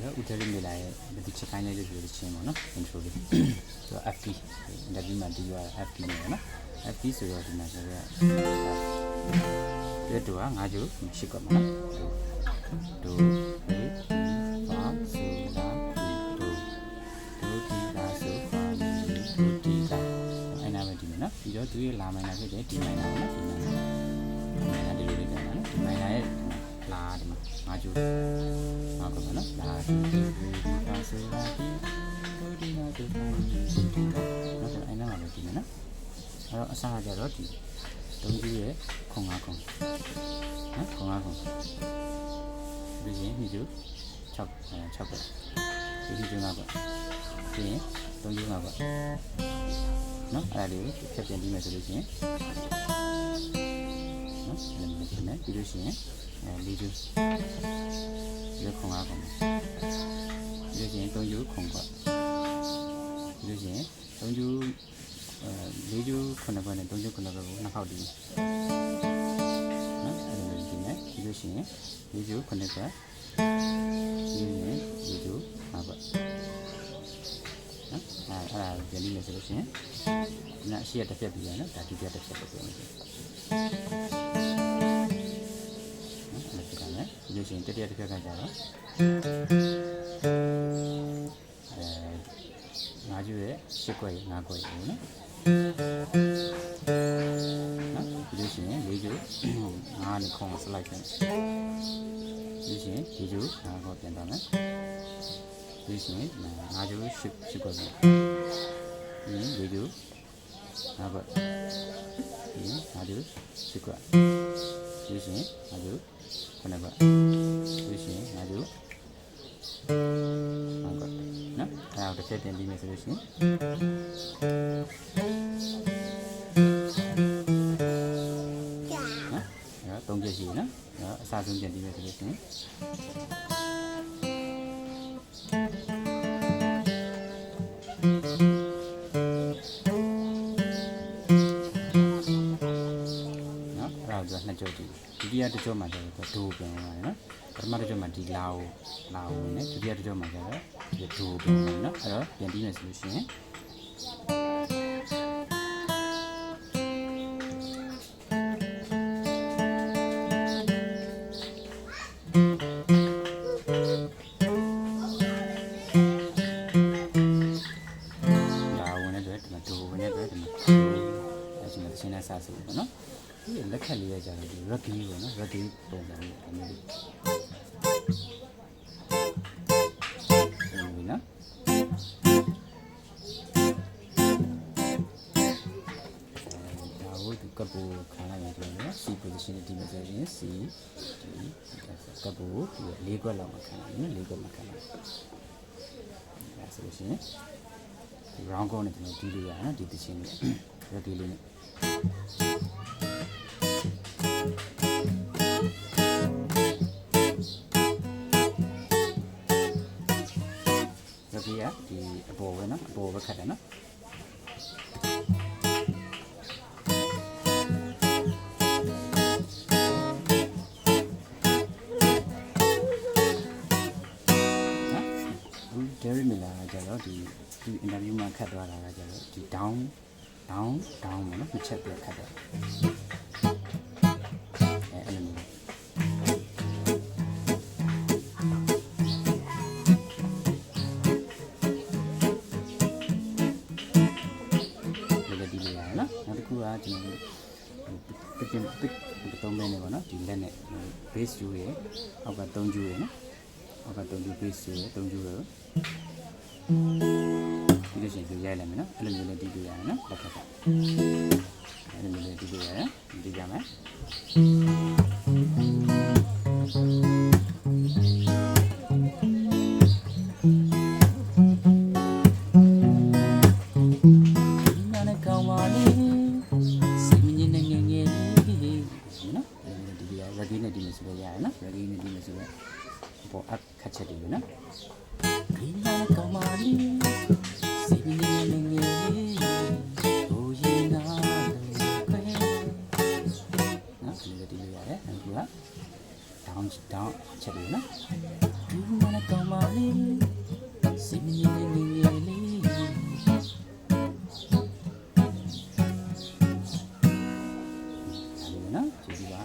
တော့ဦးထရင်းနေလာရဲ့ဒီချက်ခိုင်းလေးလို့ပြောချင်းပေါ့နော် intro လေးဆိုတော့ FP ဒါပြီးမှဒီက FP နေပေါ့နော် FP ဆိုတော့ဒီမှာဆိုတော့ဒီတော့ငါးကျိုးရှိကမှာနော်ဒိုရေပါဆိုလာဒိုဒီလာဆိုပါဒိုဒီလာအဲ့နာပဲဒီမှာနော်ပြီးတော့သူရဲ့လာမိုင်းနာဖြစ်တယ်ဒီမိုင်းနာနော်ဒီမိုင်းနာဒီလိုလေးပြန်လာနော်ဒီမိုင်းနာရဲ့လာဒီမှာငါးကျိုးငါကနော်လာဒီပါဆိုလာဒိုဒီလာဆိုပါနော်အဲ့နာပဲဒီမှာနော်အဲ့တော့အစားကြတော့ဒီတုံးကြီးရဲ့ခုံငါခုံနော်ခုံငါခုံဒီရင်ဒီကျိုး6ပဲဒီကျိုး5ပဲဒီရင်တုံးကြီး5ပဲနော်အဲ့ဒါလေးဖြတ်ပြန်ပြီးမယ်ဆိုလို့ရှိရင်နော်အဲ့လိုမျိုးနဲ့ပြီးလို့ရှိရင်၄ကျိုးဒီခုံငါခုံပြီးလို့ရှိရင်တုံးကျိုးခုံကွပြီးလို့ရှိရင်တုံးကျိုး၄ကျိုး9ပဲနဲ့3ကျိုး9ပဲကိုနှစ်ခေါက်တီးနော်အဲ့လိုဒီနဲ့ပြီးလို့ရှိရင်၄ကျိုး9ပဲပြီးရင်၄ကျိုး5ပဲနော်အဲ့ဒါပြန်ပြီးမယ်ဆိုလို့ရှိရင်ဒီကအရှိရတစ်ဖြတ်ပြီးရနော်ဒါဒုတိယတစ်ဖြတ်ပဲပြောမယ်နော်အဲ့လိုဖြစ်တာနဲ့ပြီးလို့ရှိရင်တတိယတစ်ဖြတ်ကကြတော့ငါးကျိုးရဲ့10ခွက်5ခွက်ပေါ့နော်ဒီလိုရှင်လေးကျိုးငါးနဲ့ခုံစလိုက်ပြန်ဒီရှင်ဒီကျိုးငါးခေါ်ပြန်တော့မယ်ဒီရှင်ငါးကျိုး10ခွက်ပြန်ဒီလေးကျိုးငါးခွက်ဒီငါးကျိုး10ခွက်ဒီရှင်ငါးကျိုး9ခွက်ဒီရှင်ငါးကျိုး5ခွက်နော်အဲ့ဒါတစ်ချက်တင်ပြီးမယ်ဆိုလို့ရှိရင်3ချက်ရှိနော်အစားဆုံးပြန်ပြီးမယ်ဆိုလို့ရှိရင်နော်အဲ့ဒါက2ကြောဒီဒုတိယတစ်ကြောမှာကျတော့ဒိုးပြန်သွားတယ်နော်ပထမတစ်ကြောမှာဒီလာဝင်နေဒုတိယတစ်ကြောမှာကျတော့ဒီဒိုးပြန်သွားနော်အဲ့တော့ပြန်ပြီးမယ်ဆိုလို့ရှိရင်စားစုပေါ့နော်ဒီလက်ခက်လေးရကြတော့ဒီ rugby ပေါ့နော် rugby ပုံစံမျိုးဒီမျိုးလေးဒီနော်ဒါကိုဒီကပ်ကိုခံလိုက်ရင်ကျွန်တော် C position ဒီမှာဆိုရင် C ဒီကပ်ကိုဒီ4ခွက်လောက်မှခံလိုက်နော်4ခွက်မှခံလိုက်ဒါဆိုလို့ရှိရင်ဒီ round ကောနဲ့ကျွန်တော်တီးလို့ရအောင်နော်ဒီတချင်းလေး rugby လေးနဲ့ဒီအပေါ်ပဲနော်အပေါ်ပဲခတ်တယ်နော်ဒယ်ရီမီလာကကျတော့ဒီအင်တာဗျူးမှာခတ်သွားတာကကျတော့ဒီ down ပေါ့နော်နှစ်ချက်ပြခတ်တယ်အဲ့လိုမျိုးကျွန်တော်ပစ်တုံးမဲနေပါနော်ဒီလက်နဲ့ base ကျူရယ်အောက်က3ကျူရယ်နော်အောက်က3ကျူ base ကျူရယ်3ကျူရယ်ဒီလိုရှင်ပြရိုက်လိုက်မယ်နော်အဲ့လိုမျိုးလေးတီးပြရအောင်နော်လက်ခတ်ပါအဲ့လိုမျိုးလေးတီးပြရအောင်တီးကြမယ်ပေါ်အခက်ချက်တွေနော်ဒီနာကမာလီစီမီနေငယ်ဟိုရင်နာခွဲနော်ဒီလိုရတယ်အခုက down ချက်တွေနော်ဒီနာကမာလီ လေးလေးလေးလေးလေးနော်ကျေးဇူးပါ